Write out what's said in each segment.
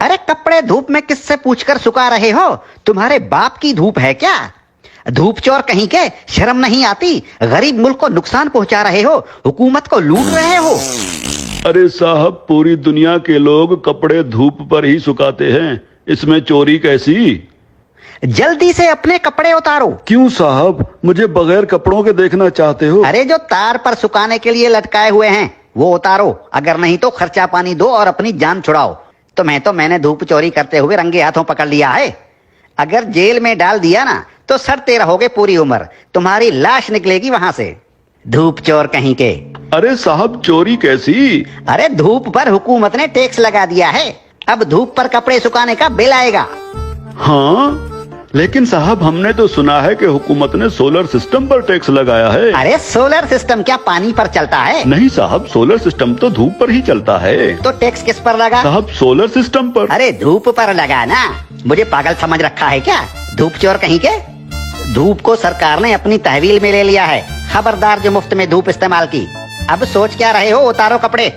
अरे कपड़े धूप में किससे पूछकर सुखा रहे हो? तुम्हारे बाप की धूप है क्या? धूप चोर कहीं के, शर्म नहीं आती? गरीब मुल्क को नुकसान पहुंचा रहे हो, हुकूमत को लूट रहे हो। अरे साहब, पूरी दुनिया के लोग कपड़े धूप पर ही सुखाते हैं, इसमें चोरी कैसी? जल्दी से अपने कपड़े उतारो। क्यों साहब, मुझे बगैर कपड़ों के देखना चाहते हो? अरे जो तार पर सुखाने के लिए लटकाए हुए हैं वो उतारो, अगर नहीं तो खर्चा पानी दो और अपनी जान छुड़ाओ। तुम्हें तो मैंने धूप चोरी करते हुए रंगे हाथों पकड़ लिया है। अगर जेल में डाल दिया ना तो सड़ते रहोगे पूरी उम्र, तुम्हारी लाश निकलेगी वहां से। धूप चोर कहीं के। अरे साहब, चोरी कैसी? अरे धूप पर हुकूमत ने टैक्स लगा दिया है, अब धूप पर कपड़े सुखाने का बिल आएगा। हाँ, लेकिन साहब हमने तो सुना है कि हुकूमत ने सोलर सिस्टम पर टैक्स लगाया है। अरे सोलर सिस्टम क्या पानी पर चलता है? नहीं साहब, सोलर सिस्टम तो धूप पर ही चलता है। तो टैक्स किस पर लगा? साहब सोलर सिस्टम पर। अरे धूप पर लगा ना, मुझे पागल समझ रखा है क्या? धूप चोर कहीं के। धूप को सरकार ने अपनी तहवील में ले लिया है, खबरदार जो मुफ्त में धूप इस्तेमाल की। अब सोच क्या रहे हो? उतारो कपड़े।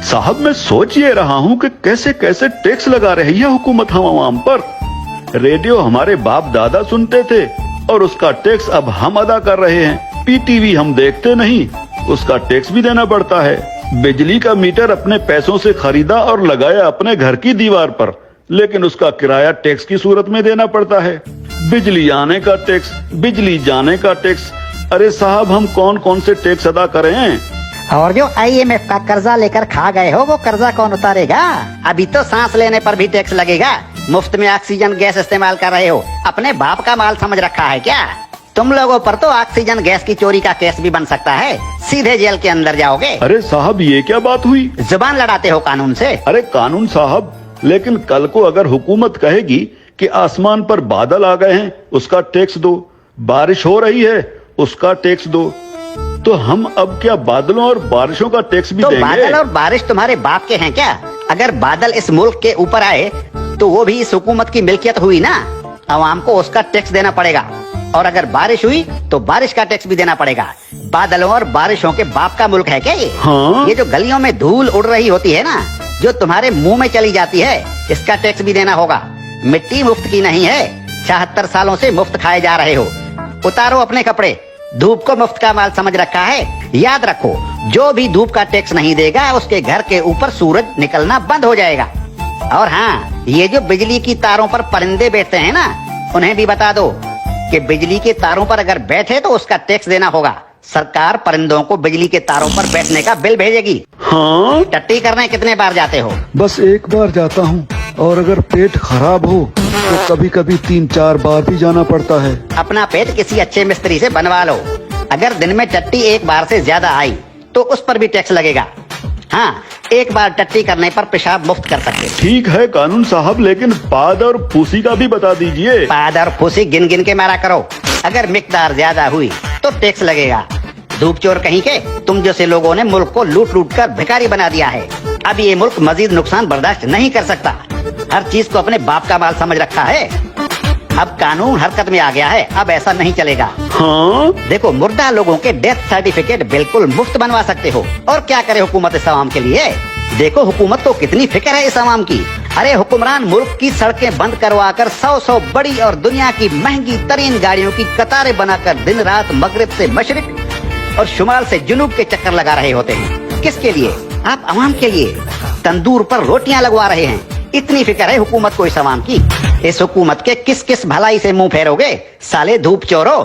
साहब मैं सोच ये रहा हूँ कि कैसे कैसे टैक्स लगा रही है हुकूमत हम आवाम पर। रेडियो हमारे बाप दादा सुनते थे और उसका टैक्स अब हम अदा कर रहे हैं। पीटीवी हम देखते नहीं, उसका टैक्स भी देना पड़ता है। बिजली का मीटर अपने पैसों से खरीदा और लगाया अपने घर की दीवार पर, लेकिन उसका किराया टैक्स की सूरत में देना पड़ता है। बिजली आने का टैक्स, बिजली जाने का टैक्स। अरे साहब, हम कौन कौन से टैक्स अदा करें? और जो IMF का कर्जा लेकर खा गए हो वो कर्जा कौन उतारेगा? अभी तो सांस लेने पर भी टैक्स लगेगा। मुफ्त में ऑक्सीजन गैस इस्तेमाल कर रहे हो, अपने बाप का माल समझ रखा है क्या? तुम लोगों पर तो ऑक्सीजन गैस की चोरी का केस भी बन सकता है, सीधे जेल के अंदर जाओगे। अरे साहब, ये क्या बात हुई? जुबान लड़ाते हो कानून से। अरे कानून साहब, लेकिन कल को अगर हुकूमत कहेगी कि आसमान पर बादल आ गए हैं, उसका टैक्स दो, बारिश हो रही है, उसका टैक्स दो, तो हम अब क्या बादलों और बारिशों का टैक्स भी तो देंगे? बादल और बारिश तुम्हारे बाप के हैं क्या? अगर बादल इस मुल्क के ऊपर आए तो वो भी इस हुकूमत की मिल्कियत हुई ना, आवाम को उसका टैक्स देना पड़ेगा। और अगर बारिश हुई तो बारिश का टैक्स भी देना पड़ेगा। बादलों और बारिशों के बाप का मुल्क है क्या ये? हाँ? ये जो गलियों में धूल उड़ रही होती है ना, जो तुम्हारे मुंह में चली जाती है, इसका टैक्स भी देना होगा। मिट्टी मुफ्त की नहीं है, 76 सालों से मुफ्त खाए जा रहे हो। उतारो अपने कपड़े, धूप को मुफ्त का माल समझ रखा है। याद रखो, जो भी धूप का टैक्स नहीं देगा उसके घर के ऊपर सूरज निकलना बंद हो जाएगा। और हाँ, ये जो बिजली की तारों पर परिंदे बैठते हैं ना, उन्हें भी बता दो कि बिजली के तारों पर अगर बैठे तो उसका टैक्स देना होगा। सरकार परिंदों को बिजली के तारों पर बैठने का बिल भेजेगी। हाँ? टट्टी करने कितने बार जाते हो? बस एक बार जाता हूँ, और अगर पेट खराब हो तो कभी कभी 3-4 बार भी जाना पड़ता है। अपना पेट किसी अच्छे मिस्त्री से बनवा लो। अगर दिन में टट्टी एक बार से ज्यादा आई तो उस पर भी टैक्स लगेगा। हाँ, एक बार टट्टी करने पर पेशाब मुफ्त कर सकते। ठीक है कानून साहब, लेकिन पाद और फूसी का भी बता दीजिए। पाद और फूसी गिन गिन के मारा करो, अगर मिकदार ज्यादा हुई तो टैक्स लगेगा। धूप चोर कहीं के, तुम जैसे लोगों ने मुल्क को लूट लूट कर भिखारी बना दिया है। अब ये मुल्क मजीद नुकसान बर्दाश्त नहीं कर सकता। हर चीज को अपने बाप का माल समझ रखा है। अब कानून हरकत में आ गया है, अब ऐसा नहीं चलेगा। हाँ? देखो, मुर्दा लोगों के डेथ सर्टिफिकेट बिल्कुल मुफ्त बनवा सकते हो। और क्या करे हुकूमत इस आवाम के लिए? देखो हुकूमत को कितनी फिक्र है इस आवाम की। अरे हुक्मरान मुल्क की सड़कें बंद करवा कर 100 बड़ी और दुनिया की महंगी तरीन गाड़ियों की कतारें बनाकर दिन रात मगरिब से मशरिक और शुमाल से जुनूब के चक्कर लगा रहे होते हैं। किसके लिए? आप आवाम के लिए। तंदूर पर रोटियां लगवा रहे हैं। इतनी फिक्र है हुकूमत को इस आवाम की। इस हुकूमत के किस किस भलाई से मुंह फेरोगे साले धूप चोरो?